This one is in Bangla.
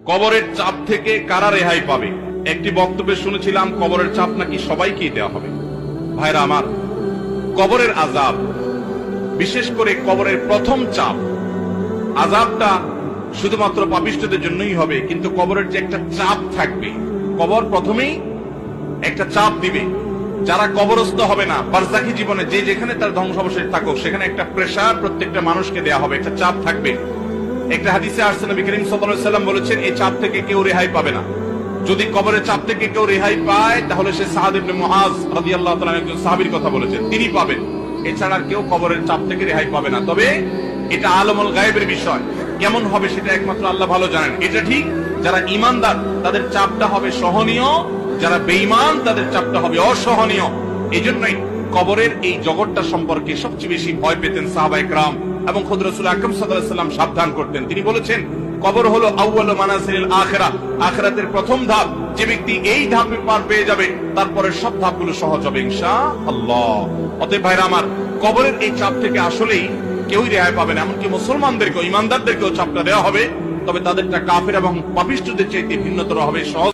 কবরের চাপ থেকে কারা রেহাই পাবে? একটি বক্তব্যে শুনেছিলাম কবরের চাপ নাকি সবাইকেই দেওয়া হবে। ভাইরা আমার, কবরের আযাব, বিশেষ করে কবরের প্রথম চাপ, আযাবটা শুধুমাত্র পাপিষ্ঠদের জন্যই হবে, কিন্তু কবরের যে একটা চাপ থাকবে, কবর প্রথমেই একটা চাপ দিবে। যারা কবরস্থ হবে না, বারজাখী জীবনে যে যেখানে তার ধ্বংসাবশেষ থাকুক, সেখানে একটা প্রেসার প্রত্যেকটা মানুষকে দেয়া হবে, একটা চাপ থাকবে। একটা হাদিসে আসছে, নবী করিম সাল্লাল্লাহু আলাইহি ওয়াসাল্লাম বলেছেন, এই চাপ থেকে কেউ রেহাই পাবে না। যদি কবরের চাপ থেকে কেউ রেহাই পায়, তাহলে সে সাদ ইবনে মুআজ রাদিয়াল্লাহু তাআলা একজন সাহাবীর কথা বলেছেন, তিনি পাবেন। এছাড়া কেউ কবরের চাপ থেকে রেহাই পাবে না। তবে এটা আলমুল গায়বের বিষয়, কেমন হবে সেটা একমাত্র আল্লাহ ভালো জানেন। এটা ঠিক, যারা ঈমানদার তাদের চাপটা হবে সহনীয়, যারা বেঈমান তাদের চাপটা হবে অসহনীয়। এজন্যই কবরের এই জগৎটা সম্পর্কে সবচেয়ে বেশি ভয় পেতেন সাহাবায়ে কেরাম এবং খুদ রাসূল আকরাম সাল্লাল্লাহু আলাইহি ওয়াসাল্লাম সাবধান করতেন। তিনি বলেছেন, কবর হলো আউয়ালু মানাজিলিল আখিরাহ, আখিরাতের প্রথম ধাপ। যে ব্যক্তি এই ধাপে পার পেয়ে যাবে, তারপরে সব ধাপগুলো সহজ হবে ইনশাআল্লাহ। অতএব ভাইরা আমার, কবরের এই চাপ থেকে আসলেই কেউই রেহাই পাবে না। এমনকি মুসলমানদেরকেও, ঈমানদারদেরকেও চাপটা দেওয়া হবে, তবে তাদেরটা কাফের এবং পাপিষ্ঠদের চাইতে ভিন্নতর হবে, সহজ